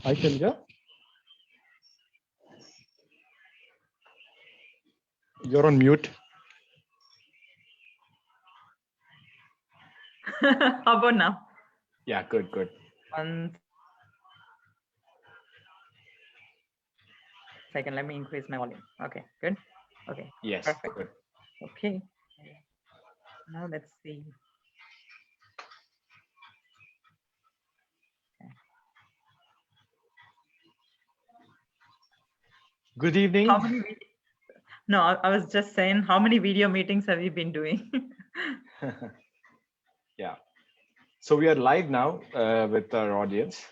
Hi, Sailaja. You're on mute. How about now? Yeah, good, good. Second, let me increase my volume. Okay, good. Okay, Yes, perfect. good. Okay, now let's see. Okay. Good evening. How many? No, I was just saying, how many video meetings have you been doing? Yeah. So we are live now with our audience.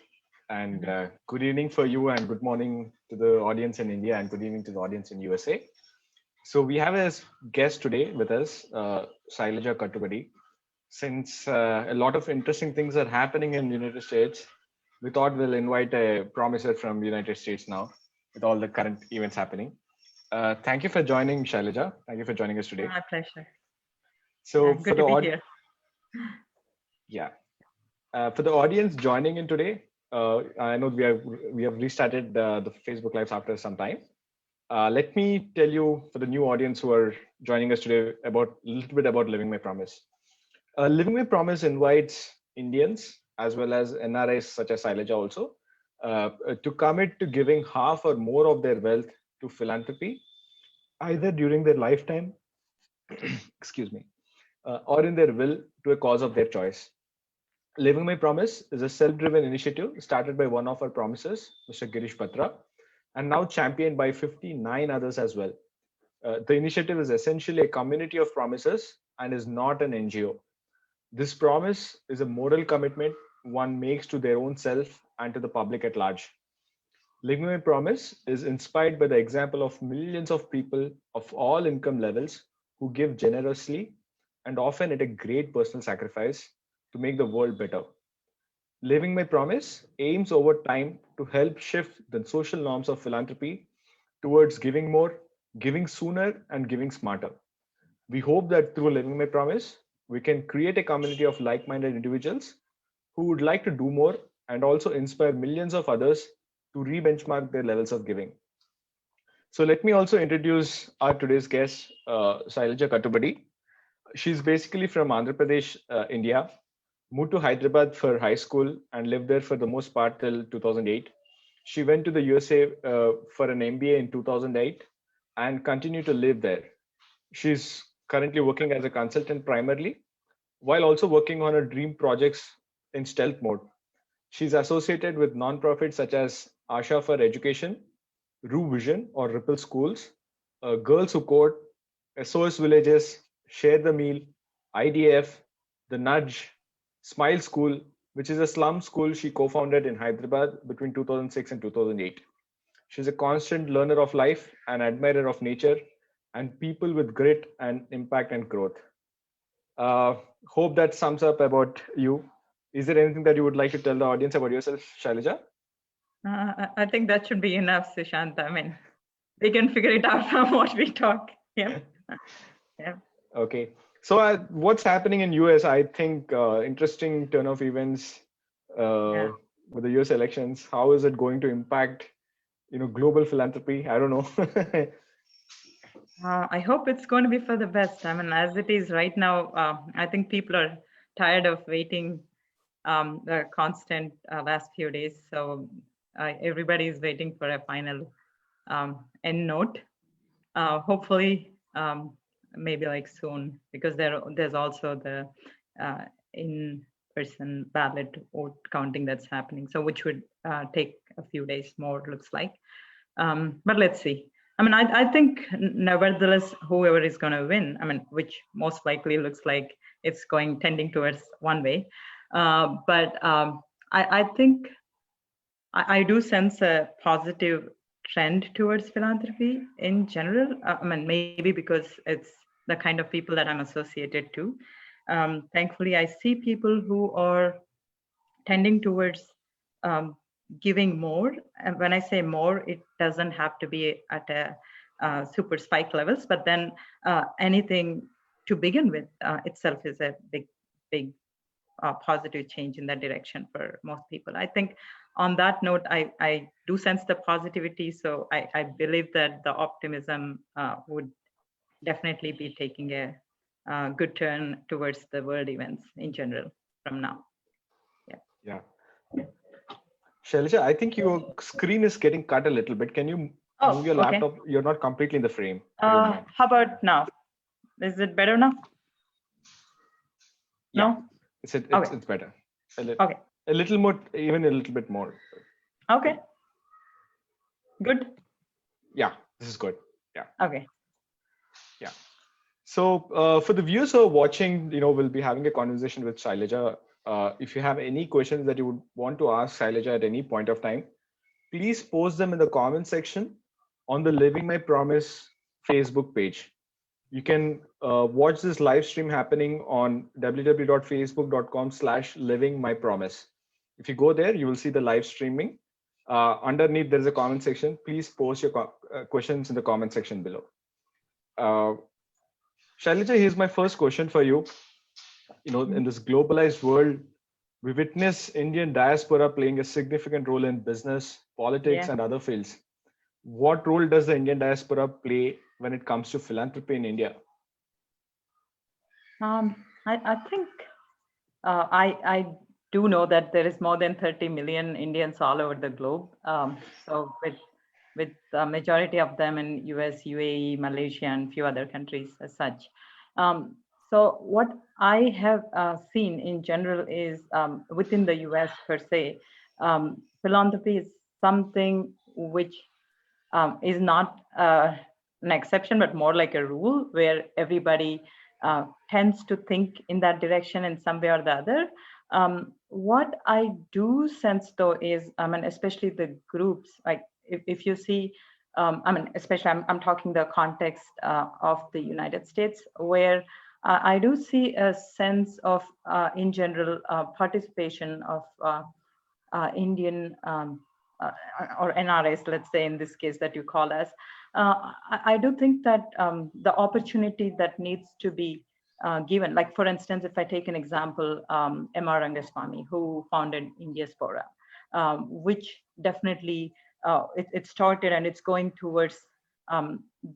And good evening for you, and good morning to the audience in India, and good evening to the audience in USA. So we have as guest today with us, Sailaja Kattubadi. Since a lot of interesting things are happening in the United States, we thought we'll invite a promiser from the United States now with all the current events happening. Thank you for joining, Sailaja. Thank you for joining us today. My pleasure. So Good to be here. Yeah. For the audience joining in today, I know we have restarted the Facebook Lives after some time. Let me tell you, for the new audience who are joining us today, about a little bit about Living My Promise. Living My Promise invites Indians as well as NRIs such as Sailaja also to commit to giving half or more of their wealth to philanthropy, either during their lifetime, excuse me, or in their will to a cause of their choice. Living My Promise is a self-driven initiative started by one of our promisers, Mr. Girish Batra, and now championed by 59 others as well. The initiative is essentially a community of promises and is not an NGO. This promise is a moral commitment one makes to their own self and to the public at large. Living My Promise is inspired by the example of millions of people of all income levels who give generously and often at a great personal sacrifice to make the world better. Living My Promise aims over time to help shift the social norms of philanthropy towards giving more, giving sooner, and giving smarter. We hope that through Living My Promise, we can create a community of like minded individuals who would like to do more and also inspire millions of others to re benchmark their levels of giving. So, let me also introduce our today's guest, Sailaja Kattubadi. She's basically from Andhra Pradesh, India, moved to Hyderabad for high school and lived there for the most part till 2008. She went to the USA for an MBA in 2008 and continued to live there. She's currently working as a consultant primarily, while also working on her dream projects in stealth mode. She's associated with nonprofits such as Asha for Education, Rue Vision or Ripple Schools, Girls Who Code, SOS Villages, Share the Meal, IDF, The Nudge, Smile School, which is a slum school she co-founded in Hyderabad between 2006 and 2008. She's a constant learner of life, an admirer of nature, and people with grit and impact and growth. Hope that sums up about you. Is there anything that you would like to tell the audience about yourself, Shailaja? I think that should be enough, Sushant. I mean, they can figure it out from what we talk. Yeah. Yeah. Okay. So what's happening in US? I think interesting turn of events with the US elections. How is it going to impact, global philanthropy? I don't know. I hope it's going to be for the best. I mean, as it is right now, I think people are tired of waiting the constant last few days. So everybody is waiting for a final end note. Hopefully, maybe like soon, because there's also the in-person ballot vote counting that's happening. So which would take a few days more, looks like. But let's see. I mean, I think nevertheless, whoever is going to win, I mean, which most likely looks like it's tending towards one way. But I think I do sense a positive trend towards philanthropy in general. I mean, maybe because it's the kind of people that I'm associated to. Thankfully, I see people who are tending towards giving more. And when I say more, it doesn't have to be at a super spike levels, but then anything to begin with itself is a big positive change in that direction for most people. I think on that note, I do sense the positivity. So I believe that the optimism would definitely be taking a good turn towards the world events in general from now. Yeah. Sailaja, I think your screen is getting cut a little bit. Can you Oh, move your okay. laptop? You're not completely in the frame. If you don't mind. How about now? Is it better now? Yeah. No? It's better. Okay. A little more, even a little bit more. Okay. Good. Yeah, this is good. Yeah. Okay. Yeah. So for the viewers who are watching, we'll be having a conversation with Sailaja. If you have any questions that you would want to ask Sailaja at any point of time, please post them in the comment section on the Living My Promise Facebook page. You can watch this live stream happening on www.facebook.com/livingmypromise. If you go there, you will see the live streaming. Underneath, there's a comment section. Please post your questions in the comment section below. Shailaja, here's my first question for you. In this globalized world, we witness Indian diaspora playing a significant role in business, politics, and other fields. What role does the Indian diaspora play when it comes to philanthropy in India? I think I do know that there is more than 30 million Indians all over the globe. So with the majority of them in US, UAE, Malaysia, and few other countries as such. So what I have seen in general is within the US per se, philanthropy is something which is not an exception, but more like a rule where everybody tends to think in that direction in some way or the other. What I do sense though is, especially the groups, like if you see, especially I'm talking the context of the United States, where I do see a sense of, in general, participation of Indian or NRIs, let's say in this case that you call us. I do think that the opportunity that needs to be given, like for instance, if I take an example, M.R. Rangaswamy, who founded Diaspora, which definitely it started and it's going towards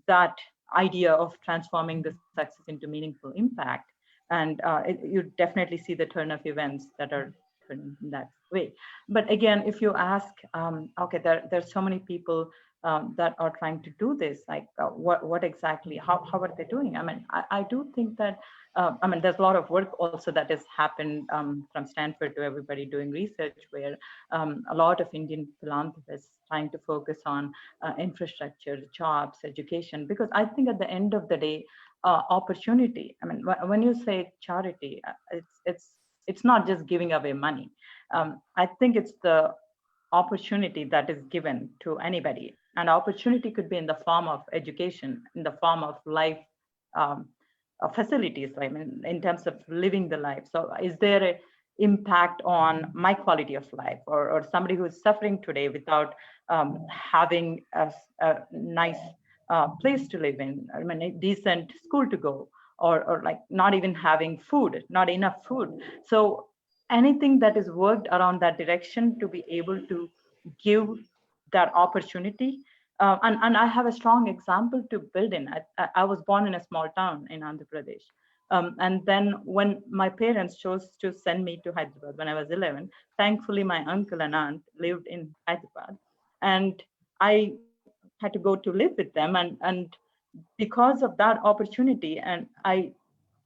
that idea of transforming the success into meaningful impact. And you definitely see the turn of events that are turning in that way. But again, if you ask, okay, there's so many people that are trying to do this, like what exactly, how are they doing? I do think that, there's a lot of work also that has happened from Stanford to everybody doing research, where a lot of Indian philanthropists trying to focus on infrastructure, jobs, education, because I think at the end of the day, opportunity, when you say charity, it's not just giving away money. I think it's the opportunity that is given to anybody. And opportunity could be in the form of education, in the form of life facilities, in terms of living the life. So is there an impact on my quality of life, or somebody who is suffering today without having a nice place to live in, a decent school to go, or like not even having food, not enough food. So anything that is worked around that direction to be able to give that opportunity. And I have a strong example to build in. I was born in a small town in Andhra Pradesh. And then when my parents chose to send me to Hyderabad when I was 11, thankfully my uncle and aunt lived in Hyderabad. And I had to go to live with them. And because of that opportunity, and I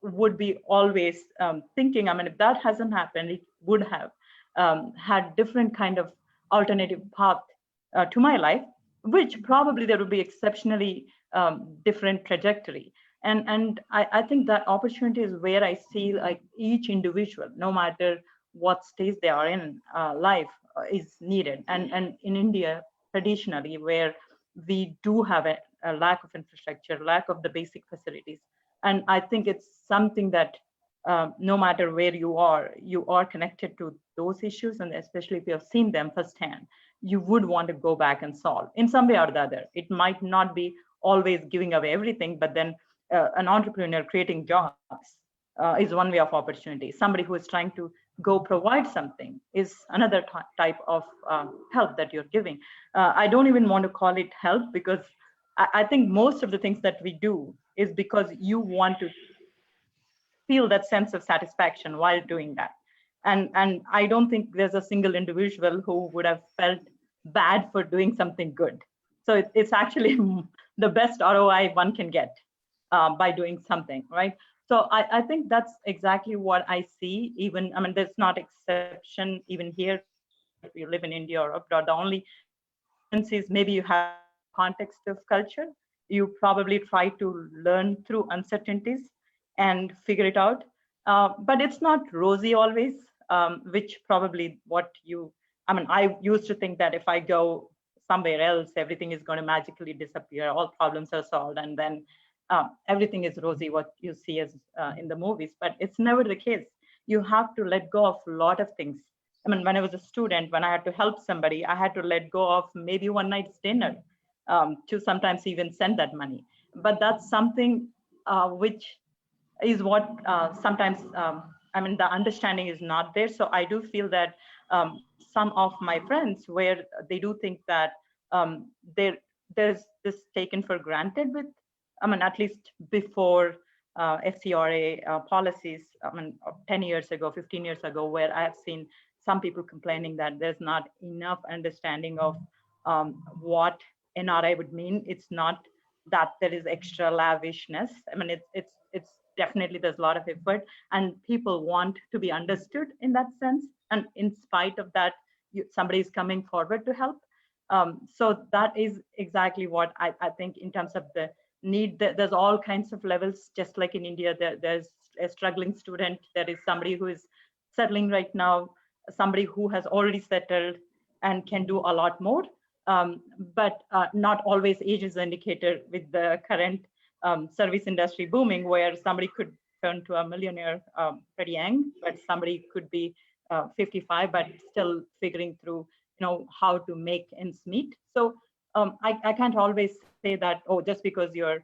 would be always thinking, if that hasn't happened, it would have had different kind of alternative path to my life, which probably there would be exceptionally different trajectory. And I think that opportunity is where I see like each individual, no matter what stage they are in life, is needed. And in India, traditionally, where we do have a lack of infrastructure, lack of the basic facilities. And I think it's something that no matter where you are connected to those issues, and especially if you have seen them firsthand, you would want to go back and solve in some way or the other. It might not be always giving away everything, but then an entrepreneur creating jobs is one way of opportunity. Somebody who is trying to go provide something is another type of help that you're giving. I don't even want to call it help, because I think most of the things that we do is because you want to feel that sense of satisfaction while doing that. And I don't think there's a single individual who would have felt bad for doing something good. So it's actually the best ROI one can get by doing something, right? So I think that's exactly what I see. Even, I mean, there's not exception even here, if you live in India or abroad. The only difference is maybe you have context of culture. You probably try to learn through uncertainties and figure it out. But it's not rosy always, which probably what you, I mean, I used to think that if I go somewhere else, everything is going to magically disappear, all problems are solved, and then everything is rosy, what you see as in the movies. But it's never the case. You have to let go of a lot of things. I mean, when I was a student, when I had to help somebody, I had to let go of maybe one night's dinner to sometimes even send that money. But that's something which is what sometimes, I mean, the understanding is not there. So I do feel that some of my friends, where they do think that there's this taken for granted with, I mean, at least before FCRA policies, I mean, 10 years ago, 15 years ago, where I have seen some people complaining that there's not enough understanding of what NRI would mean. It's not that there is extra lavishness. I mean, it's definitely, there's a lot of effort, and people want to be understood in that sense. And in spite of that, somebody is coming forward to help. So that is exactly what I think in terms of the need. There's all kinds of levels, just like in India, there's a struggling student, there is somebody who is settling right now, somebody who has already settled and can do a lot more. But not always age is an indicator with the current service industry booming, where somebody could turn to a millionaire pretty young, but somebody could be 55 but still figuring through, you know, how to make ends meet. So I can't always say that, oh, just because you're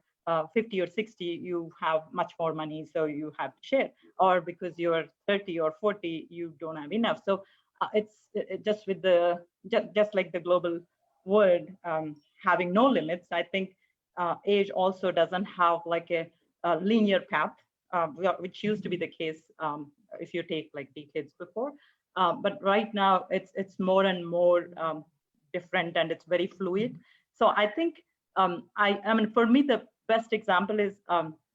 50 or 60, you have much more money, so you have to share, or because you're 30 or 40, you don't have enough. So it's just with the just like the global world having no limits. I think age also doesn't have like a linear path, which used to be the case if you take like decades before. But right now it's more and more different, and it's very fluid. So I think I mean, for me, the best example is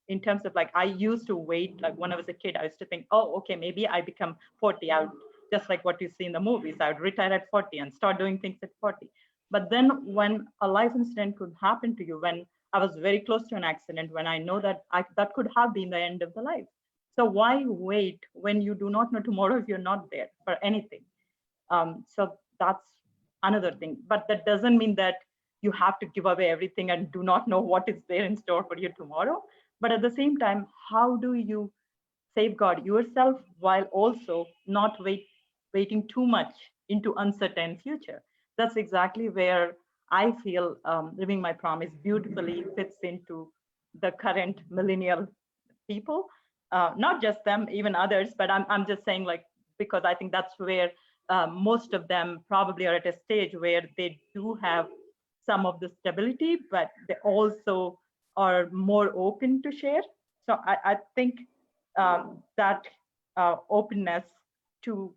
in terms of like, I used to wait, like when I was a kid, I used to think, oh, okay, maybe I become 40. I would, just like what you see in the movies, I would retire at 40 and start doing things at 40. But then when a life incident could happen to you, when I was very close to an accident, when I know that that could have been the end of the life. So why wait when you do not know tomorrow if you're not there for anything? So that's another thing. But that doesn't mean that you have to give away everything and do not know what is there in store for you tomorrow. But at the same time, how do you safeguard yourself while also not waiting too much into uncertain future? That's exactly where I feel Living My Promise beautifully fits into the current millennial people, not just them, even others, but I'm just saying, like, because I think that's where most of them probably are at a stage where they do have some of the stability, but they also are more open to share. So I think that openness to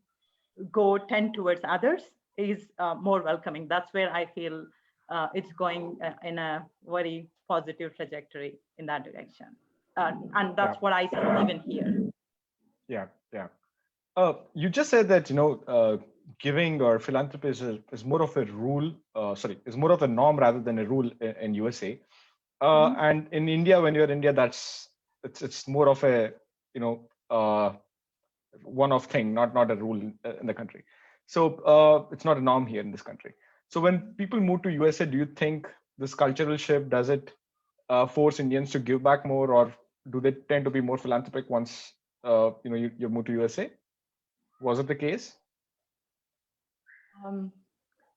go tend towards others is more welcoming. That's where I feel it's going in a very positive trajectory in that direction. And that's what I see even here. Yeah, yeah. You just said that, you know, giving or philanthropy is more of a rule, is more of a norm rather than a rule in USA. And in India, when you're in India, it's more of a, you know, one-off thing, not a rule in the country. So it's not a norm here in this country. So when people move to USA, do you think this cultural shift, does it force Indians to give back more, or do they tend to be more philanthropic once you know, you move to USA? Was it the case?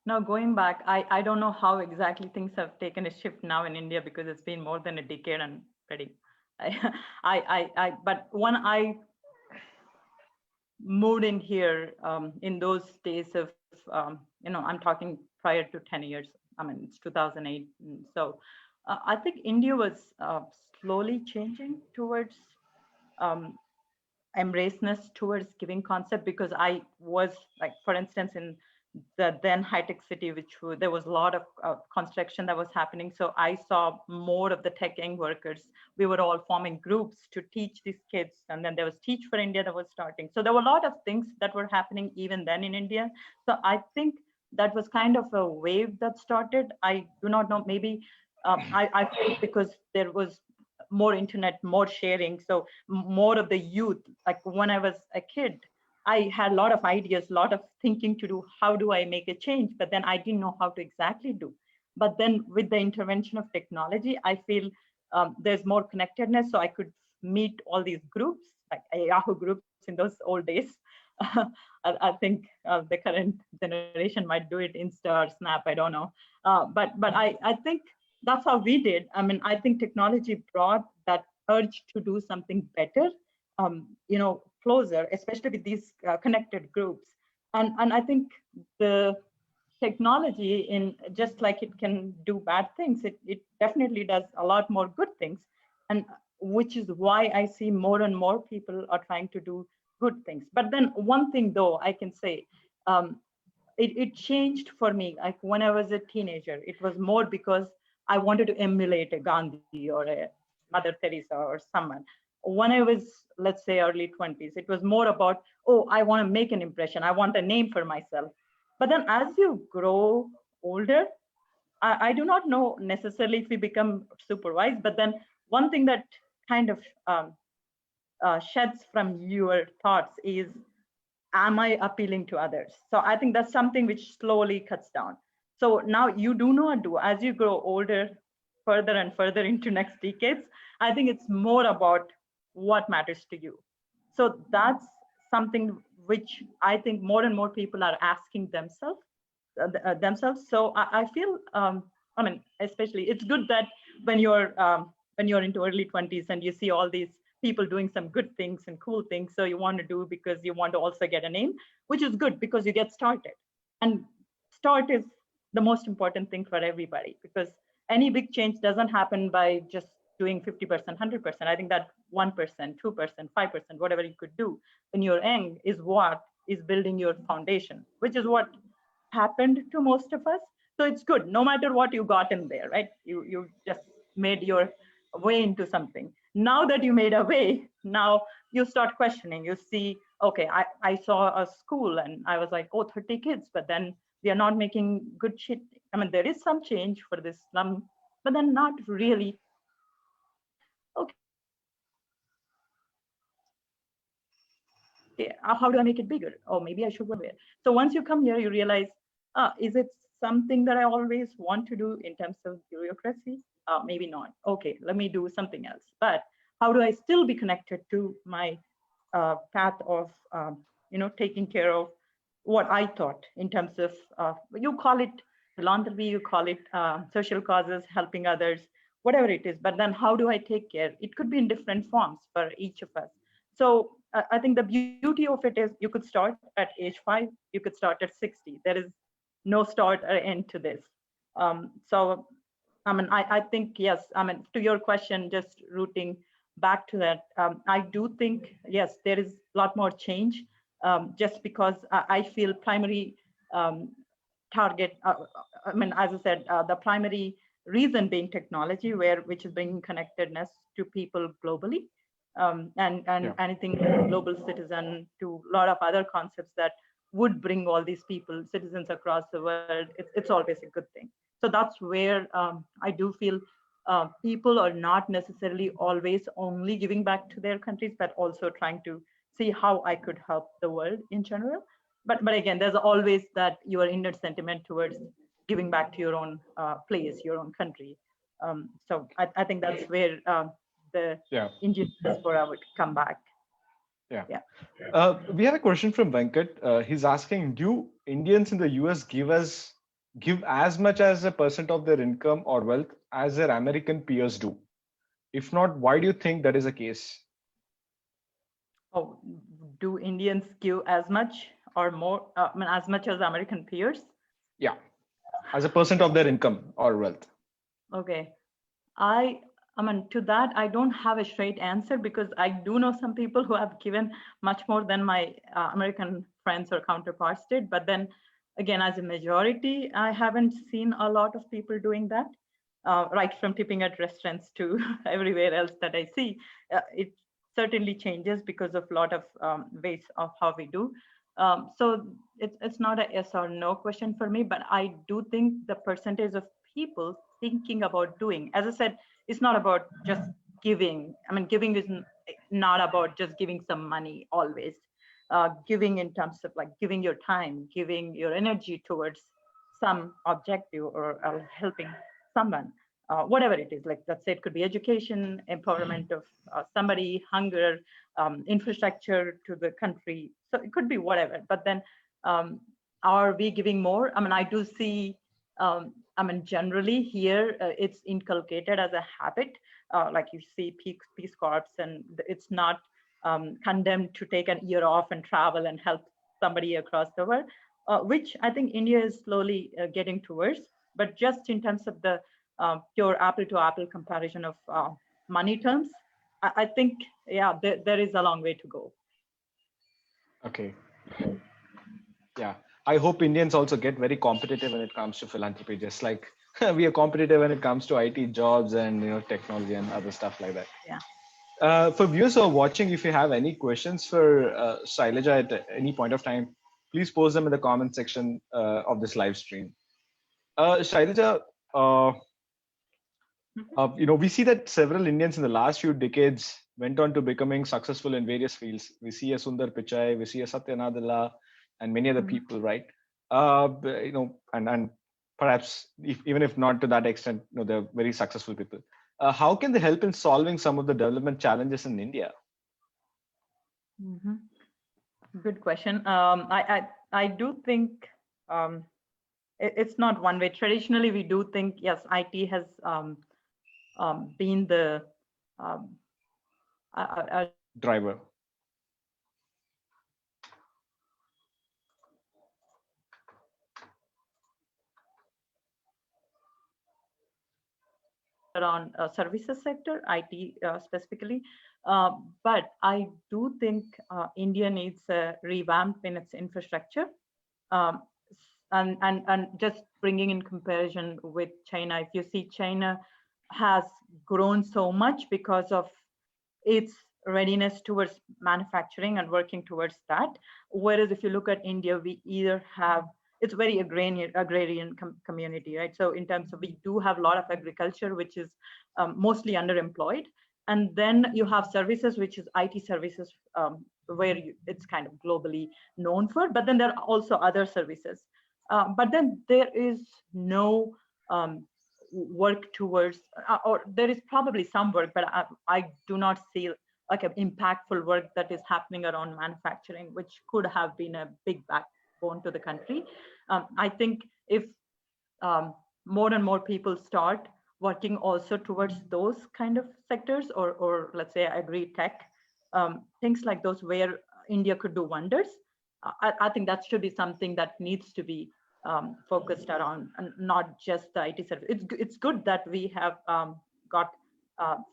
Now going back, I don't know how exactly things have taken a shift now in India, because it's been more than a decade and pretty. But when I moved in here in those days of, I'm talking prior to 10 years. I mean, it's 2008. So I think India was slowly changing towards embraceness towards giving concept, because I was like, for instance, in the then high-tech city, there was a lot of construction that was happening. So I saw more of the tech young workers. We were all forming groups to teach these kids. And then there was Teach for India that was starting. So there were a lot of things that were happening even then in India. So I think that was kind of a wave that started. I do not know, maybe I feel because there was more internet, more sharing. So more of the youth, like when I was a kid, I had a lot of ideas, a lot of thinking to do. How do I make a change? But then I didn't know how to exactly do. But then with the intervention of technology, I feel there's more connectedness. So I could meet all these groups, like Yahoo groups in those old days. I think the current generation might do it Insta or Snap. I don't know. But I think that's how we did. I mean, I think technology brought that urge to do something better, closer, especially with these connected groups. And I think the technology, in just like it can do bad things, it definitely does a lot more good things. And which is why I see more and more people are trying to do good things. But then one thing though, I can say, it changed for me. Like when I was a teenager, it was more because I wanted to emulate a Gandhi or a Mother Teresa or someone. When I was, let's say, early 20s, it was more about, oh, I want to make an impression. I want a name for myself. But then as you grow older, I do not know necessarily if we become super wise, but then one thing that kind of sheds from your thoughts is, am I appealing to others? So I think that's something which slowly cuts down. So now you do not do, as you grow older, further and further into next decades, I think it's more about what matters to you. So that's something which I think more and more people are asking themselves. So I feel, I mean, especially it's good that when you're into early 20s and you see all these people doing some good things and cool things, so you want to do because you want to also get a name, which is good because you get started. And start is the most important thing for everybody, because any big change doesn't happen by just doing 50%, 100%. I think that 1%, 2%, 5%, whatever you could do when you're young is what is building your foundation, which is what happened to most of us. So it's good, no matter what you got in there, right? You just made your way into something. Now that you made a way, now you start questioning. You see, okay, I saw a school and I was like, oh, 30 kids, but then we are not making good shit. I mean, there is some change for this slum, but then not really. Okay, how do I make it bigger? Oh, maybe I should go there. So once you come here, you realize, is it something that I always want to do in terms of bureaucracy? Maybe not. Okay, let me do something else. But how do I still be connected to my path of, taking care of what I thought in terms of, you call it philanthropy, you call it social causes, helping others, whatever it is. But then how do I take care? It could be in different forms for each of us. So I think the beauty of it is you could start at age 5, you could start at 60. There is no start or end to this. So, I mean, I think, yes, I mean, to your question, just rooting back to that, I do think, yes, there is a lot more change, just because I feel primary target, I mean, as I said, the primary reason being technology, which is bringing connectedness to people globally. And Yeah. anything global citizen, to a lot of other concepts that would bring all these people, citizens across the world, it's always a good thing. So that's where I do feel people are not necessarily always only giving back to their countries, but also trying to see how I could help the world in general. But again, there's always that your inner sentiment towards giving back to your own place, your own country. So I think that's where the Indian diaspora would come back. Yeah. Yeah. We have a question from Venkat. He's asking, do Indians in the US give as much as a percent of their income or wealth as their American peers do? If not, why do you think that is the case? Oh, do Indians give as much or more, I mean, as much as American peers? Yeah, as a percent of their income or wealth. Okay. I mean, to that, I don't have a straight answer because I do know some people who have given much more than my American friends or counterparts did. But then again, as a majority, I haven't seen a lot of people doing that, right from tipping at restaurants to everywhere else that I see. It certainly changes because of a lot of ways of how we do. So it's not a yes or no question for me, but I do think the percentage of people thinking about doing, as I said, it's not about just giving. I mean, giving is not about just giving some money always. Giving in terms of like giving your time, giving your energy towards some objective or helping someone, whatever it is. Like let's say it could be education, empowerment of somebody, hunger, infrastructure to the country. So it could be whatever. But then, are we giving more? I mean, I do see. I mean, generally here it's inculcated as a habit. Like you see Peace Corps, and it's not condemned to take a year off and travel and help somebody across the world, which I think India is slowly getting towards. But just in terms of the pure apple to apple comparison of money terms, I think, yeah, there is a long way to go. Okay. Yeah. I hope Indians also get very competitive when it comes to philanthropy, just like we are competitive when it comes to IT jobs and technology and other stuff like that. Yeah. For viewers who are watching, if you have any questions for Sailaja at any point of time, please post them in the comment section of this live stream. Sailaja, we see that several Indians in the last few decades went on to becoming successful in various fields. We see a Sundar Pichai, we see a Satya Nadella, and many other people, right? And perhaps even if not to that extent, they're very successful people. How can they help in solving some of the development challenges in India? Mm-hmm. Good question. I do think it's not one way. Traditionally, we do think yes, IT has been the driver. Around services sector, IT specifically. But I do think India needs a revamp in its infrastructure. And just bringing in comparison with China, if you see China has grown so much because of its readiness towards manufacturing and working towards that. Whereas if you look at India, we either have, it's very agrarian community, right? So in terms of, we do have a lot of agriculture, which is mostly underemployed. And then you have services, which is IT services, where it's kind of globally known for, but then there are also other services. But then there is no work towards, or there is probably some work, but I do not see like an impactful work that is happening around manufacturing, which could have been a big backbone to the country. I think if more and more people start working also towards those kind of sectors, or let's say agri-tech, things like those where India could do wonders, I think that should be something that needs to be focused around, and not just the IT service. It's good that we have got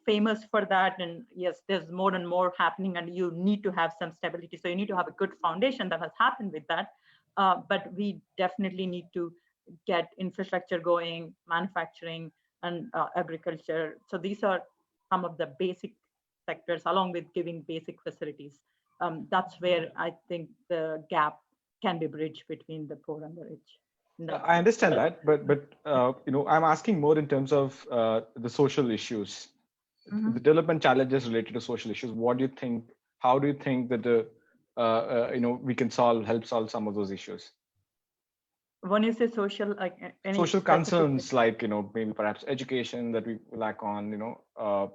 famous for that, and yes, there's more and more happening, and you need to have some stability. So you need to have a good foundation that has happened with that. But we definitely need to get infrastructure going, manufacturing, and agriculture. So these are some of the basic sectors, along with giving basic facilities. That's where I think the gap can be bridged between the poor and the rich. I understand that, but I'm asking more in terms of the social issues, the development challenges related to social issues. What do you think? How do you think that we can help solve some of those issues? When you say social, like any social concerns, like maybe perhaps education that we lack on, or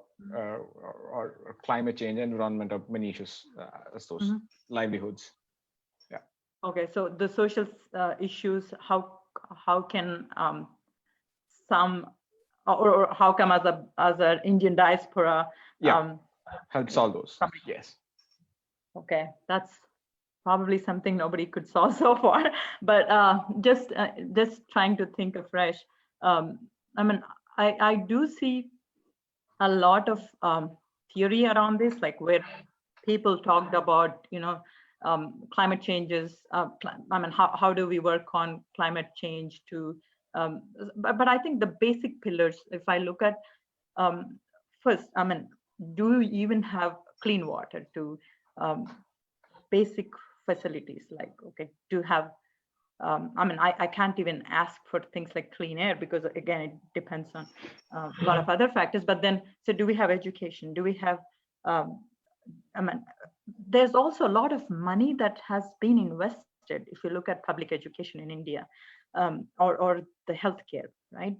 climate change, environment, or many issues, as those livelihoods. Yeah. Okay, so the social issues, how can some, or how come as a Indian diaspora help solve those? Yes. Okay, that's probably something nobody could solve so far. But just trying to think afresh. I mean, I do see a lot of theory around this, like where people talked about, climate changes. I mean, how do we work on climate change to, but I think the basic pillars, if I look at first, I mean, do you even have clean water to basic facilities like, okay, to have I mean, I can't even ask for things like clean air because again, it depends on a lot of other factors. But then, so do we have education? Do we have, I mean, there's also a lot of money that has been invested. If you look at public education in India, or the healthcare, right?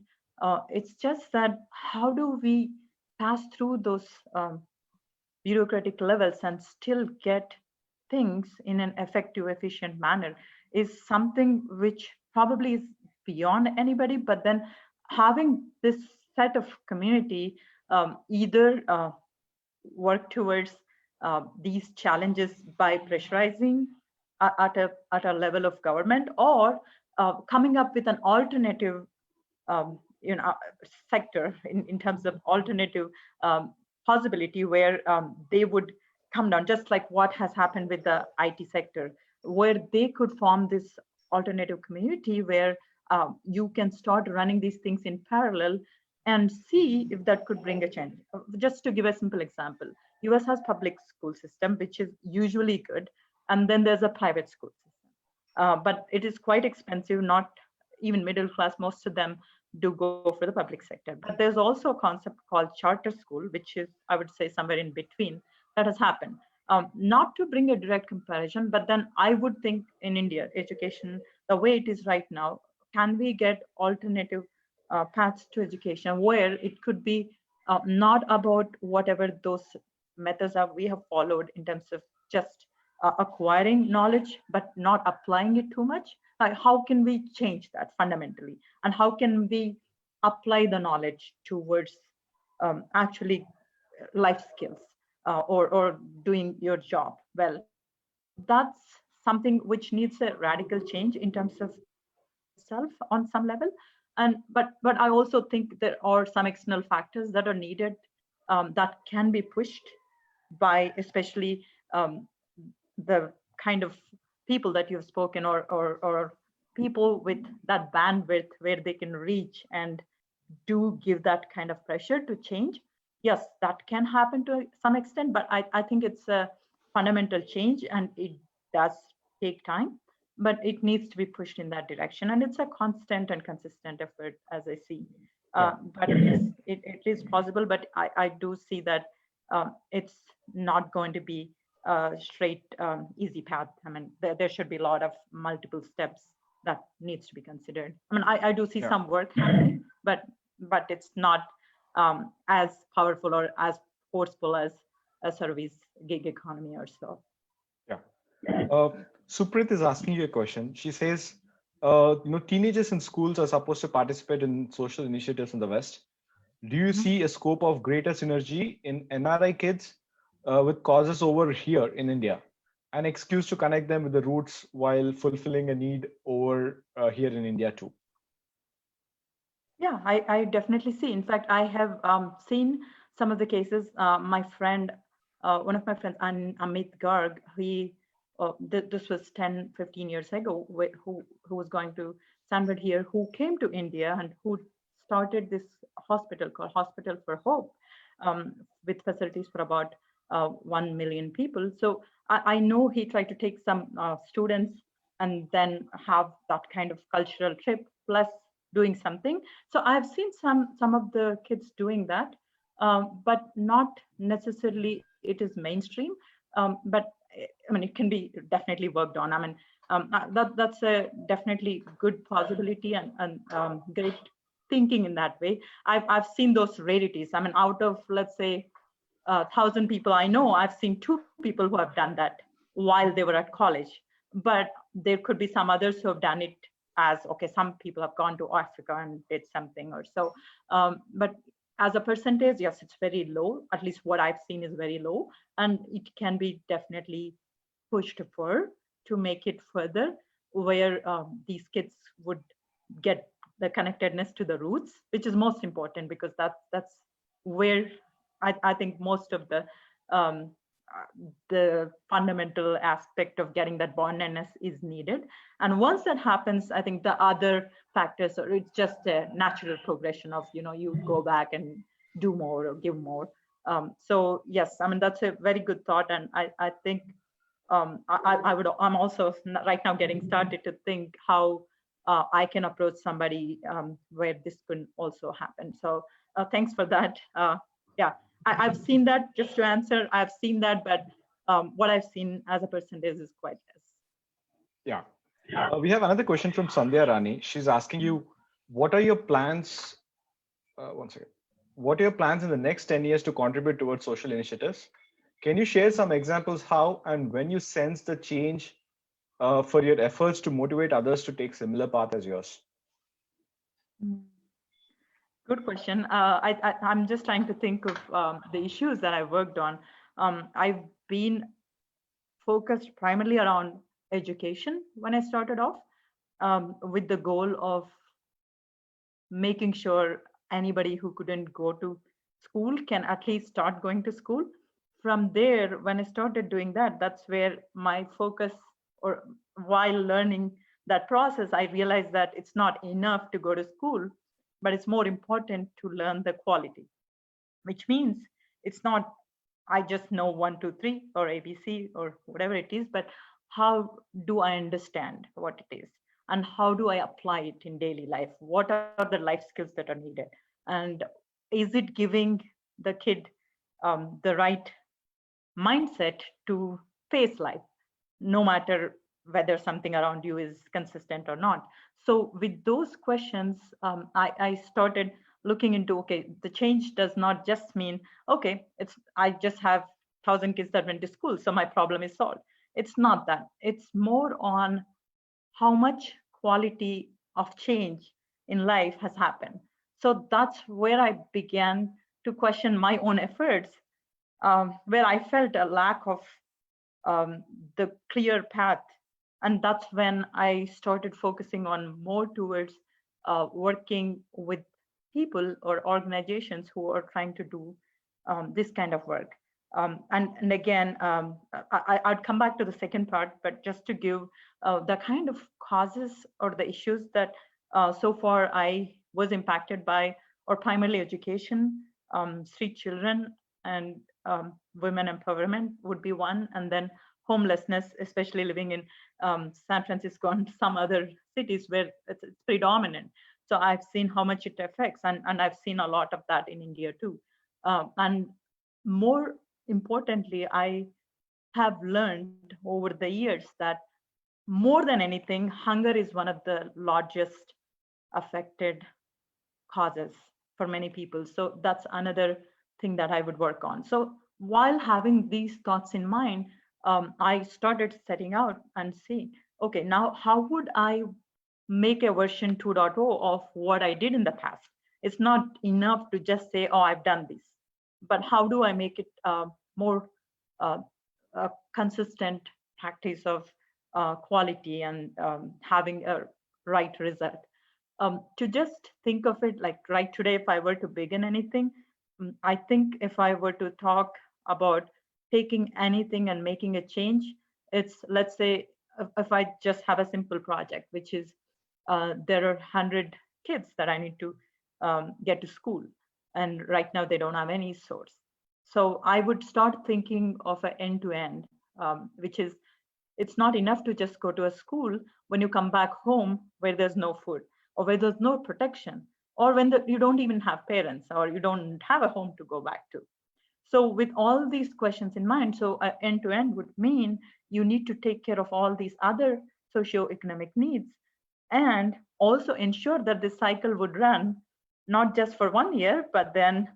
It's just that how do we pass through those bureaucratic levels and still get things in an effective, efficient manner is something which probably is beyond anybody. But then having this set of community either work towards these challenges by pressurizing at a level of government, or coming up with an alternative sector in terms of alternative possibility where they would come down, just like what has happened with the IT sector, where they could form this alternative community where you can start running these things in parallel and see if that could bring a change. Just to give a simple example, US has public school system, which is usually good, and then there's a private school system. But it is quite expensive, not even middle class, most of them do go for the public sector. But there's also a concept called charter school, which is, I would say, somewhere in between that has happened. Not to bring a direct comparison, but then I would think in India, education, the way it is right now, can we get alternative paths to education where it could be not about whatever those methods are we have followed in terms of just acquiring knowledge, but not applying it too much? Like, how can we change that fundamentally? And how can we apply the knowledge towards actually life skills or doing your job well? That's something which needs a radical change in terms of education itself on some level. And but I also think there are some external factors that are needed that can be pushed by especially the kind of people that you've spoken, or people with that bandwidth where they can reach and do give that kind of pressure to change. Yes, that can happen to some extent, but I think it's a fundamental change and it does take time, but it needs to be pushed in that direction. And it's a constant and consistent effort, as I see. But yes, it is possible, but I do see that it's not going to be a straight, easy path. I mean, there should be a lot of multiple steps that needs to be considered. I mean, I do see some work happening, but it's not as powerful or as forceful as a service gig economy or so. Suprit is asking you a question. She says, teenagers in schools are supposed to participate in social initiatives in the West. Do you see a scope of greater synergy in NRI kids with causes over here in India? An excuse to connect them with the roots while fulfilling a need over here in India too? Yeah, I definitely see. In fact, I have seen some of the cases. My friend, one of my friends, Amit Garg, this was 10, 15 years ago, who was going to Stanford here, who came to India and who started this hospital called Hospital for Hope, with facilities for about 1 million people. So I know he tried to take some students and then have that kind of cultural trip plus doing something. So I've seen some of the kids doing that, but not necessarily it is mainstream. But I mean, it can be definitely worked on. I mean, that's a definitely good possibility and great thinking in that way. I've seen those rarities. I mean, out of, let's say, 1,000 people I know, I've seen 2 people who have done that while they were at college. But there could be some others who have done it as, okay, some people have gone to Africa and did something or so. But as a percentage, yes, it's very low. At least what I've seen is very low, and it can be definitely pushed for to make it further, where these kids would get the connectedness to the roots, which is most important, because that's where I think most of um, the fundamental aspect of getting that bondedness is needed. And once that happens, I think the other factors, or it's just a natural progression of, you go back and do more or give more. So yes, I mean, that's a very good thought. And I think I'm also right now getting started to think how I can approach somebody where this could also happen. So thanks for that. Yeah, I've seen that, just to answer, I've seen that, but what I've seen as a percentage is quite less. Yeah. We have another question from Sandhya Rani. She's asking you, what are your plans? One second. What are your plans in the next 10 years to contribute towards social initiatives? Can you share some examples how and when you sense the change for your efforts to motivate others to take similar path as yours? Good question. I'm just trying to think of the issues that I worked on. I've been focused primarily around education when I started off, with the goal of making sure anybody who couldn't go to school can at least start going to school. From there, when I started doing that, that's where my focus, or while learning that process, I realized that it's not enough to go to school, but it's more important to learn the quality, which means it's not I just know 1, 2, 3 or ABC or whatever it is, but how do I understand what it is? And how do I apply it in daily life? What are the life skills that are needed? And is it giving the kid the right mindset to face life, no matter whether something around you is consistent or not? So with those questions, I started looking into, okay, the change does not just mean, okay, I just have 1,000 kids that went to school, so my problem is solved. It's not that. It's more on how much quality of change in life has happened. So that's where I began to question my own efforts, where I felt a lack of the clear path. And that's when I started focusing on more towards working with people or organizations who are trying to do this kind of work. And again, I'd come back to the second part, but just to give the kind of causes or the issues that so far I was impacted by, or primarily education, street children, and women empowerment would be one, and then homelessness, especially living in San Francisco and some other cities where it's predominant. So I've seen how much it affects, and I've seen a lot of that in India too. And more importantly, I have learned over the years that more than anything, hunger is one of the largest affected causes for many people. So that's another thing that I would work on. So while having these thoughts in mind, I started setting out and see, okay, now how would I make a version 2.0 of what I did in the past? It's not enough to just say, oh, I've done this, but how do I make it more consistent practice of quality and having a right result? To just think of it like right today, if I were to begin anything, I think if I were to talk about taking anything and making a change, it's, let's say, if I just have a simple project, which is there are 100 kids that I need to get to school. And right now they don't have any source. So I would start thinking of an end-to-end, which is, it's not enough to just go to a school when you come back home where there's no food, or where there's no protection, or when you don't even have parents, or you don't have a home to go back to. So with all these questions in mind, so end-to-end would mean you need to take care of all these other socioeconomic needs, and also ensure that this cycle would run not just for 1 year, but then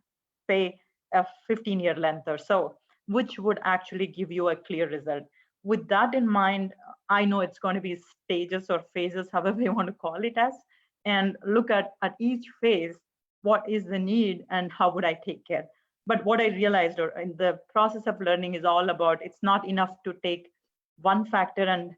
say a 15-year length or so, which would actually give you a clear result. With that in mind, I know it's going to be stages or phases, however you want to call it as, and look at each phase, what is the need and how would I take care. But what I realized or in the process of learning is all about, it's not enough to take one factor and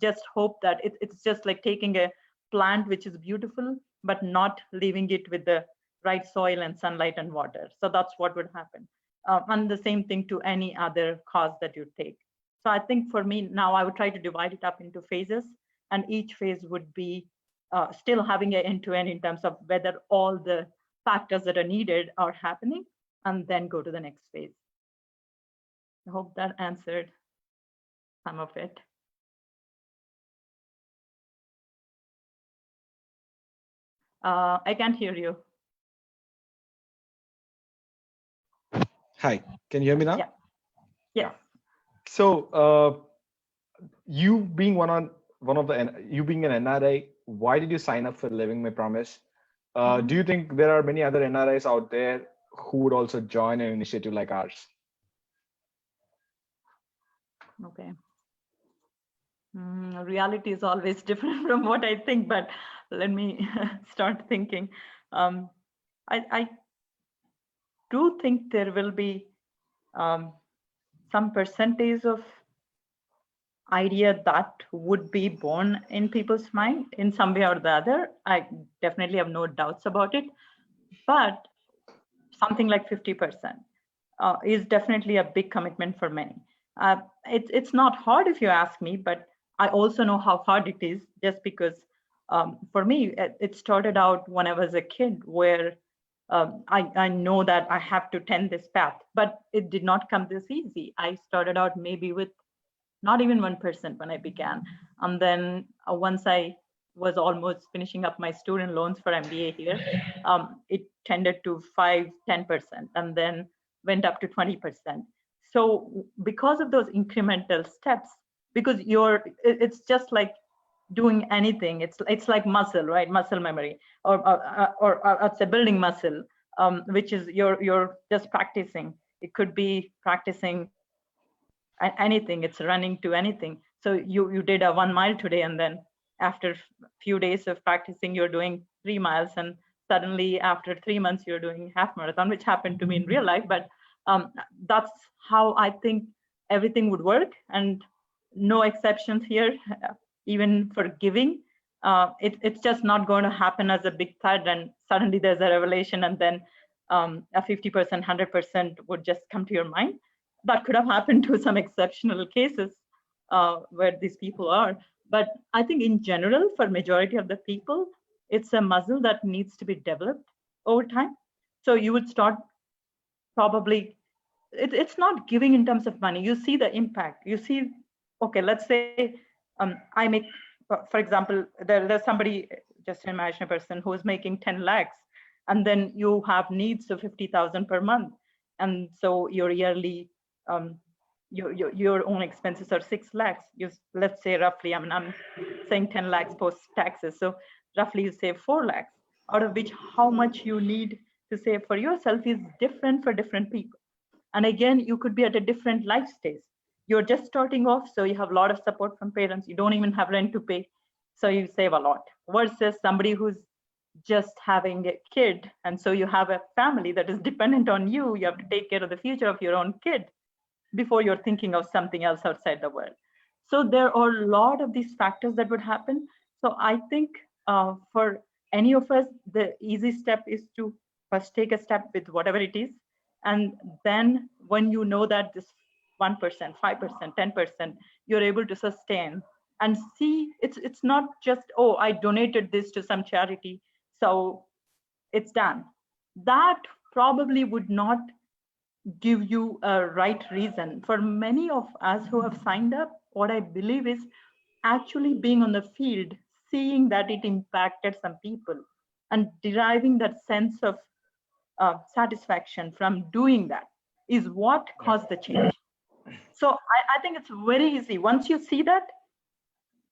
just hope that it's just like taking a plant which is beautiful, but not leaving it with the right soil and sunlight and water. So that's what would happen. And the same thing to any other cause that you take. So I think for me now, I would try to divide it up into phases, and each phase would be still having an end-to-end in terms of whether all the factors that are needed are happening, and then go to the next phase. I hope that answered some of it. I can't hear you. Hi, can you hear me now? Yeah. Yeah. So you being you being an NRI, why did you sign up for Living My Promise? Do you think there are many other NRIs out there who would also join an initiative like ours? Okay. Reality is always different from what I think, but let me start thinking. I do think there will be some percentage of idea that would be born in people's mind in some way or the other. I definitely have no doubts about it, but something like 50% is definitely a big commitment for many. It's not hard if you ask me, but I also know how hard it is, just because for me, it started out when I was a kid, where I know that I have to tend this path, but it did not come this easy. I started out maybe with not even 1% when I began. And then once I was almost finishing up my student loans for MBA here, it tended to 5-10%, and then went up to 20%. So because of those incremental steps, because it's just like doing anything. It's like muscle, right? Muscle memory, or it's a building muscle, which is you're just practicing. It could be practicing anything. It's running to anything. So you did a 1 mile today, and then after a few days of practicing, you're doing 3 miles, and suddenly after 3 months you're doing half marathon, which happened to me in real life. But that's how I think everything would work, and no exceptions here. Even for giving, it's just not going to happen as a big thud and suddenly there's a revelation, and then a 50%, 100% would just come to your mind. That could have happened to some exceptional cases where these people are. But I think in general, for majority of the people, it's a muscle that needs to be developed over time. So you would start probably, it's not giving in terms of money. You see the impact. You see, okay, let's say I make, for example, there's somebody, just imagine a person who's making 10 lakhs, and then you have needs of 50,000 per month. And so your yearly, your own expenses are 6 lakhs. Let's say roughly, I'm saying 10 lakhs post taxes. So roughly you save 4 lakhs, out of which how much you need to save for yourself is different for different people. And again, you could be at a different life stage. You're just starting off, so you have a lot of support from parents. You don't even have rent to pay, so you save a lot. Versus somebody who's just having a kid, and so you have a family that is dependent on you. You have to take care of the future of your own kid before you're thinking of something else outside the world. So there are a lot of these factors that would happen. So I think for any of us, the easy step is to first take a step with whatever it is. And then when you know that this 1%, 5%, 10%, you're able to sustain and see, it's not just, oh, I donated this to some charity, so it's done. That probably would not give you a right reason. For many of us who have signed up, what I believe is actually being on the field, seeing that it impacted some people and deriving that sense of satisfaction from doing that is what caused the change. So I think it's very easy. Once you see that,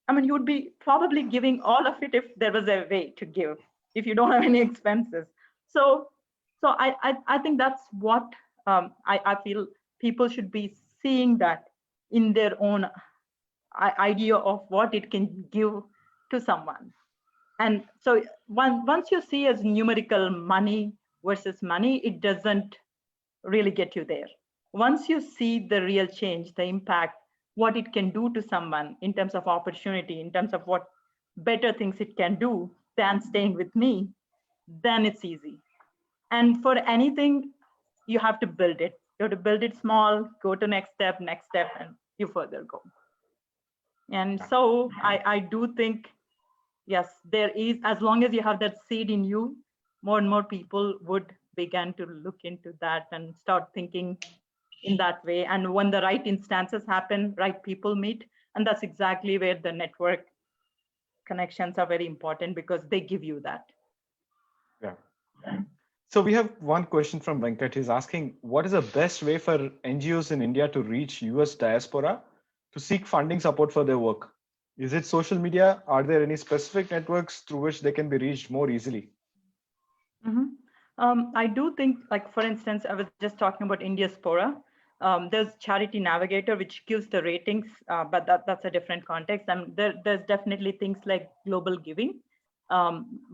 I mean, you would be probably giving all of it if there was a way to give, if you don't have any expenses. So I think that's what I feel people should be seeing, that in their own idea of what it can give to someone. And so once you see as numerical money versus money, it doesn't really get you there. Once you see the real change, the impact, what it can do to someone in terms of opportunity, in terms of what better things it can do than staying with me, then it's easy. And for anything, you have to build it. You have to build it small, go to next step, and you further go. And so I do think, yes, there is, as long as you have that seed in you, more and more people would begin to look into that and start thinking in that way. And when the right instances happen, right people meet, and that's exactly where the network connections are very important, because they give you that. Yeah. So we have one question from Venkat. He's asking, what is the best way for NGOs in India to reach US diaspora to seek funding support for their work? Is it social media? Are there any specific networks through which they can be reached more easily? I do think, like, for instance, I was just talking about Indiaspora. There's Charity Navigator, which gives the ratings, but that's a different context. And there's definitely things like Global Giving,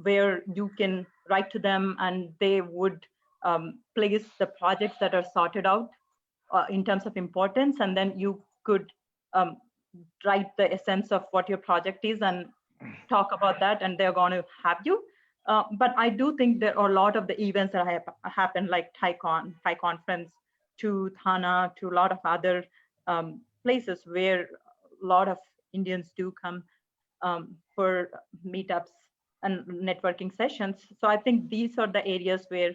where you can write to them and they would place the projects that are sorted out in terms of importance, and then you could write the essence of what your project is and talk about that, and they're going to have you. But I do think there are a lot of the events that have happened, like ThaiCon, Thai Conference, to Thana, to a lot of other places where a lot of Indians do come for meetups and networking sessions. So I think these are the areas where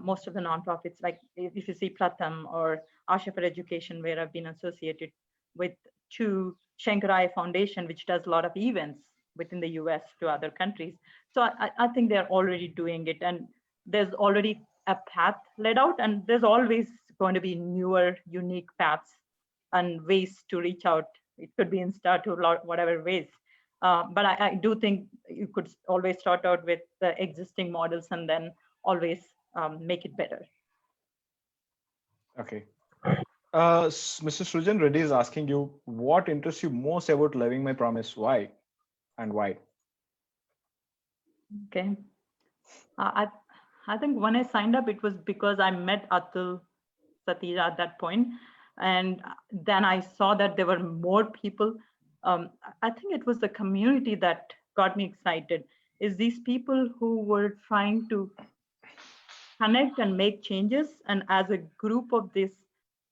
most of the nonprofits, like if you see Pratham or Asha for Education, where I've been associated with, to Shankarai Foundation, which does a lot of events within the US to other countries. So I think they're already doing it, and there's already a path laid out, and there's always going to be newer, unique paths and ways to reach out. It could be Insta to whatever ways. But I do think you could always start out with the existing models and then always make it better. Okay. Mr. Srujan Reddy is asking you, what interests you most about Living My Promise? Why? And why? Okay. I think when I signed up, it was because I met Atul Satija at that point. And then I saw that there were more people. I think it was the community that got me excited, is these people who were trying to connect and make changes. And as a group of this,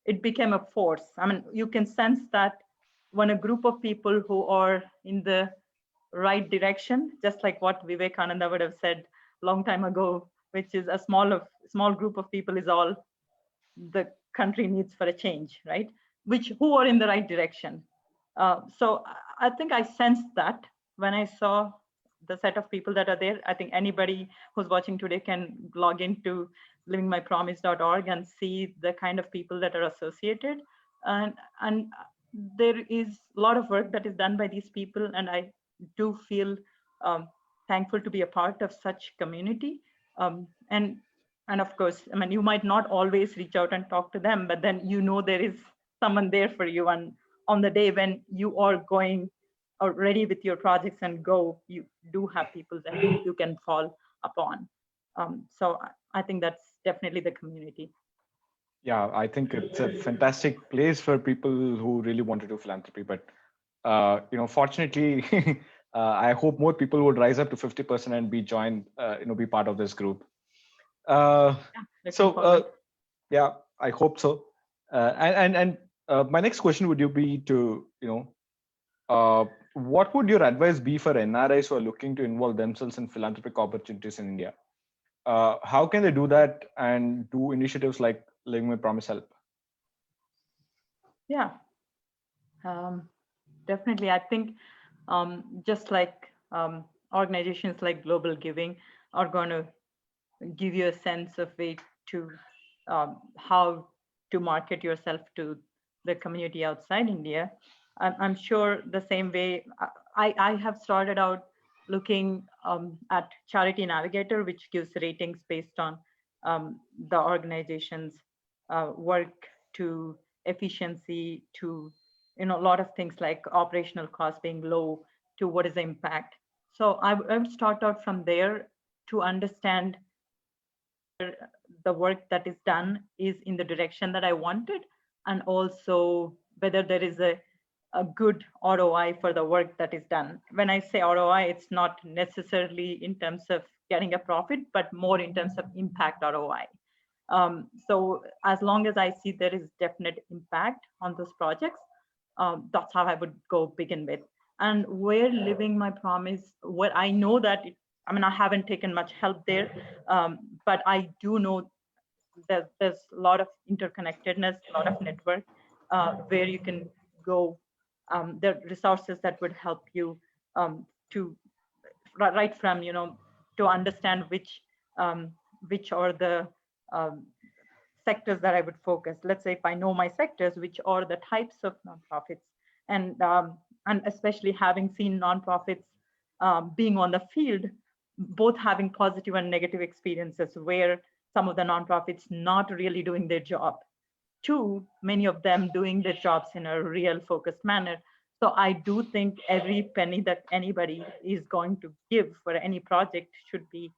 it became a force. I mean, you can sense that when a group of people who are in the right direction, just like what Vivekananda would have said a long time ago, which is a small group of people is all the country needs for a change, right? Who are in the right direction. So I think I sensed that when I saw the set of people that are there. I think anybody who's watching today can log into livingmypromise.org and see the kind of people that are associated. And there is a lot of work that is done by these people, and I do feel thankful to be a part of such community. And of course, I mean, you might not always reach out and talk to them, but then there is someone there for you. And on the day when you are going or ready with your projects and go, you do have people that you can fall upon. So I think that's definitely the community. Yeah, I think it's a fantastic place for people who really want to do philanthropy. But fortunately, I hope more people would rise up to 50% and be part of this group. Yeah, I hope so. And my next question would be to what would your advice be for NRIs who are looking to involve themselves in philanthropic opportunities in India? How can they do that and do initiatives like Living My Promise help? Yeah, definitely. I think just like organizations like Global Giving are going to give you a sense of way to how to market yourself to the community outside India. I'm sure the same way I have started out looking at Charity Navigator, which gives ratings based on the organization's work, to efficiency, to a lot of things like operational costs being low, to what is the impact. So I would start out from there to understand the work that is done is in the direction that I wanted, and also whether there is a good ROI for the work that is done. When I say ROI, it's not necessarily in terms of getting a profit, but more in terms of impact ROI. So as long as I see there is definite impact on those projects, that's how I would go begin with. And where living my promise, where I know that, I haven't taken much help there, but I do know that there's a lot of interconnectedness, a lot of network where you can go. There are resources that would help you to right from, to understand which are the sectors that I would focus. Let's say if I know my sectors, which are the types of nonprofits, and especially having seen nonprofits being on the field, both having positive and negative experiences where some of the nonprofits not really doing their job, to many of them doing their jobs in a real focused manner. So I do think every penny that anybody is going to give for any project should be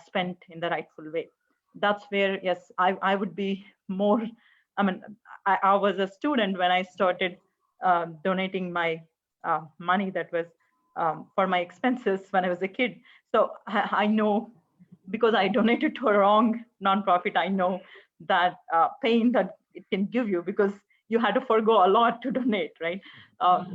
spent in the rightful way. That's where, yes, I would be more, I was a student when I started donating my money that was for my expenses when I was a kid. So I know, because I donated to a wrong nonprofit, I know that pain that it can give you, because you had to forego a lot to donate, right?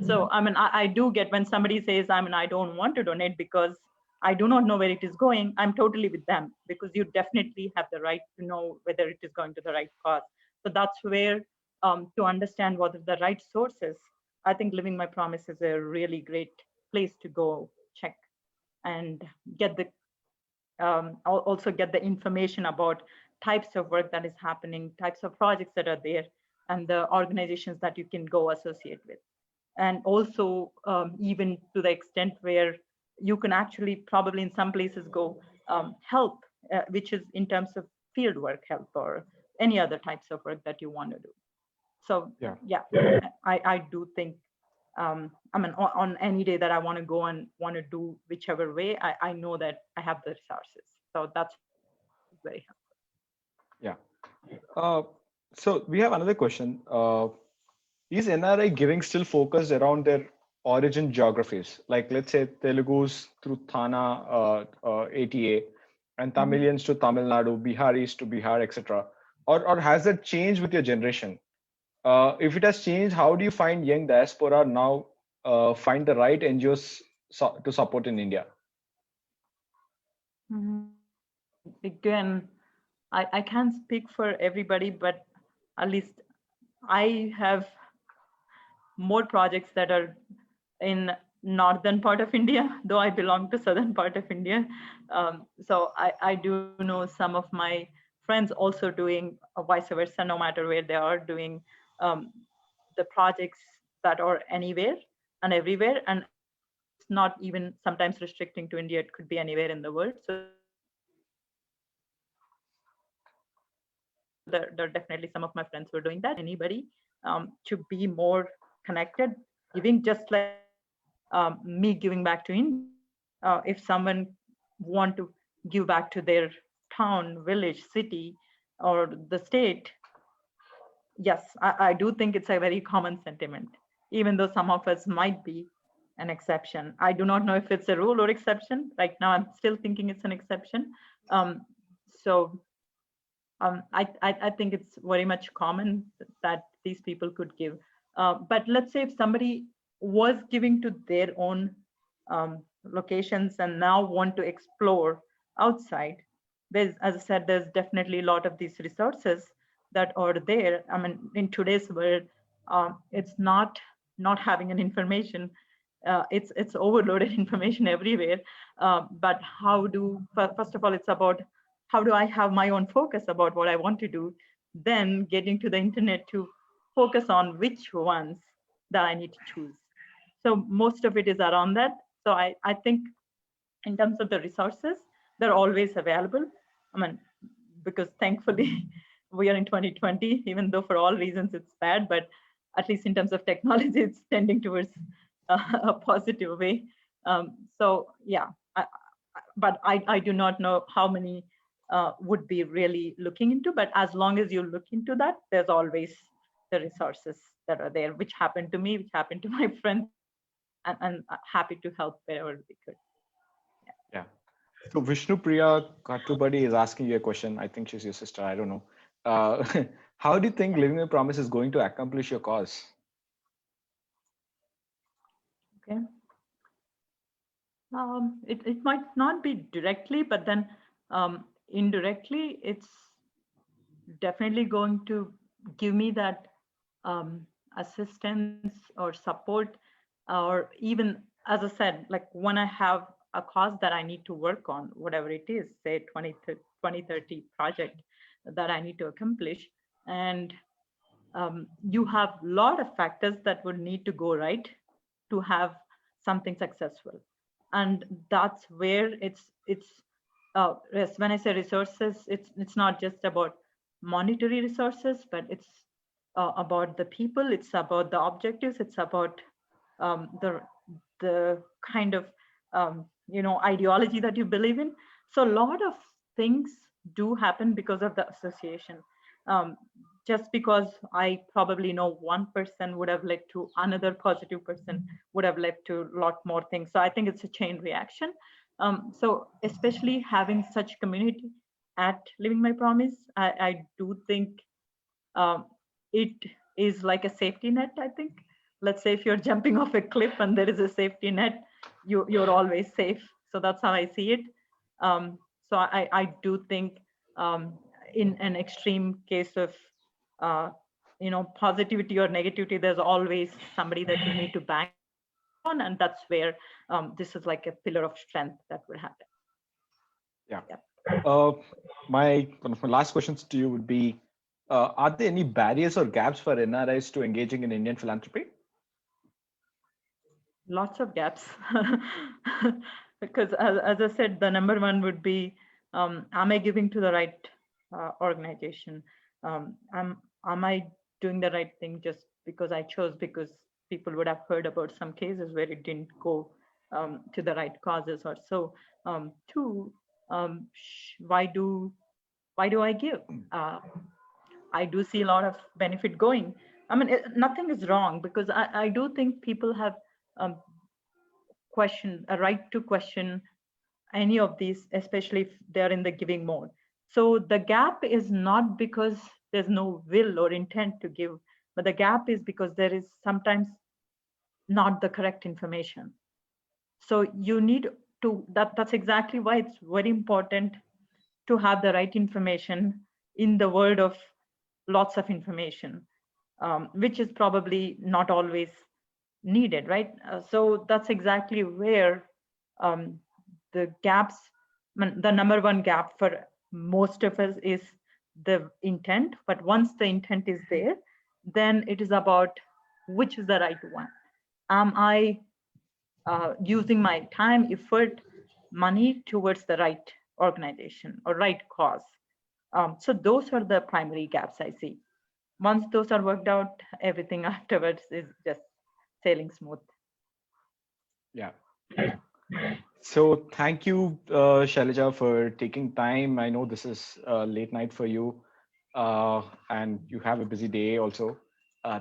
So I do get when somebody says, I don't want to donate because I do not know where it is going. I'm totally with them, because you definitely have the right to know whether it is going to the right cause. So that's where to understand what are the right sources, I think Living My Promise is a really great place to go check and get the also get the information about types of work that is happening, types of projects that are there, and the organizations that you can go associate with. And also even to the extent where you can actually probably in some places go help, which is in terms of field work help or any other types of work that you want to do. So yeah, I do think, on any day that I want to go and want to do whichever way, I know that I have the resources. So that's very helpful. Yeah. So we have another question. Is NRI giving still focused around their origin geographies? Like, let's say Telugus through Thana, ATA, and Tamilians to Tamil Nadu, Biharis to Bihar, etc. Or has that changed with your generation? If it has changed, how do you find young diaspora now find the right NGOs to support in India? Again, I can't speak for everybody, but at least I have more projects that are in northern part of India, though I belong to southern part of India. So I do know some of my friends also doing vice versa, no matter where they are doing the projects that are anywhere and everywhere. And it's not even sometimes restricting to India, it could be anywhere in the world. So there are definitely some of my friends who are doing that. Anybody to be more connected, giving, just like me giving back to India. If someone want to give back to their town, village, city, or the state, yes, I do think it's a very common sentiment, even though some of us might be an exception. I do not know if it's a rule or exception. Right now, I'm still thinking it's an exception. I think it's very much common that these people could give. But let's say if somebody was giving to their own locations and now want to explore outside, there's, as I said, there's definitely a lot of these resources that are there. In today's world, it's not having an information. It's overloaded information everywhere. But first of all, it's about how do I have my own focus about what I want to do, then getting to the internet to focus on which ones that I need to choose. So most of it is around that. So I think in terms of the resources, they're always available. Because thankfully we are in 2020, even though for all reasons it's bad, but at least in terms of technology, it's tending towards a positive way. So yeah, but I do not know how many would be really looking into. But as long as you look into that, there's always the resources that are there, which happened to me, which happened to my friends, and happy to help wherever we could. Yeah. So Vishnu Priya Kattubadi is asking you a question. I think she's your sister. I don't know. How do you think Living My Promise is going to accomplish your cause? Okay. It might not be directly, but then indirectly, it's definitely going to give me that assistance or support, or even, as I said, like when I have a cause that I need to work on, whatever it is, say 2030 project that I need to accomplish, and you have a lot of factors that would need to go right to have something successful. And that's where when I say resources, it's not just about monetary resources, but it's about the people, it's about the objectives, it's about the kind of ideology that you believe in. So a lot of things do happen because of the association. Just because I probably know one person would have led to another positive person, would have led to a lot more things. So I think it's a chain reaction. So especially having such community at Living My Promise, I do think it is like a safety net. I think, let's say if you're jumping off a cliff and there is a safety net, you're always safe. So that's how I see it. So I do think in an extreme case of positivity or negativity, there's always somebody that you need to bank on, and that's where this is like a pillar of strength that would happen. Yeah. Yeah. One of my last questions to you would be, are there any barriers or gaps for NRIs to engaging in Indian philanthropy? Lots of gaps. Because as I said, the number one would be, am I giving to the right organization? Am I doing the right thing just because I chose, because people would have heard about some cases where it didn't go to the right causes or so. Two, why do I give? I do see a lot of benefit going. I mean, nothing is wrong, because I do think people have a right to question any of these, especially if they're in the giving mode. So the gap is not because there's no will or intent to give, but the gap is because there is sometimes not the correct information. So you need to, that's exactly why it's very important to have the right information in the world of lots of information, which is probably not always needed, right? So that's exactly where the gaps, the number one gap for most of us is the intent. But once the intent is there, then it is about which is the right one. Am I using my time, effort, money towards the right organization or right cause? So those are the primary gaps I see. Once those are worked out, everything afterwards is just sailing smooth. Yeah. So thank you, Sailaja, for taking time. I know this is late night for you, and you have a busy day also.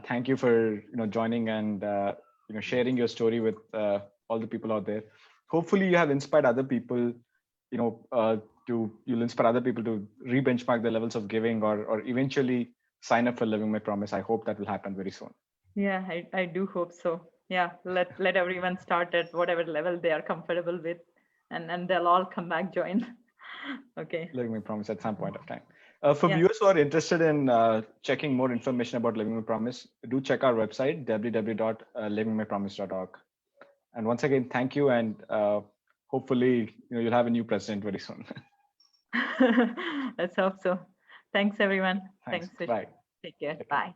Thank you for joining and sharing your story with all the people out there. Hopefully, you have inspired other people. You'll inspire other people to re-benchmark their levels of giving, or eventually sign up for Living My Promise. I hope that will happen very soon. Yeah, I do hope so. Yeah, let everyone start at whatever level they are comfortable with, and they'll all come back join. Okay. Living My Promise at some point of time. For viewers who are interested in checking more information about Living My Promise, do check our website, www.livingmypromise.org. And once again, thank you, and hopefully you'll have a new president very soon. Let's hope so. Thanks, everyone. Thanks. Thanks. Bye. Take care. Bye.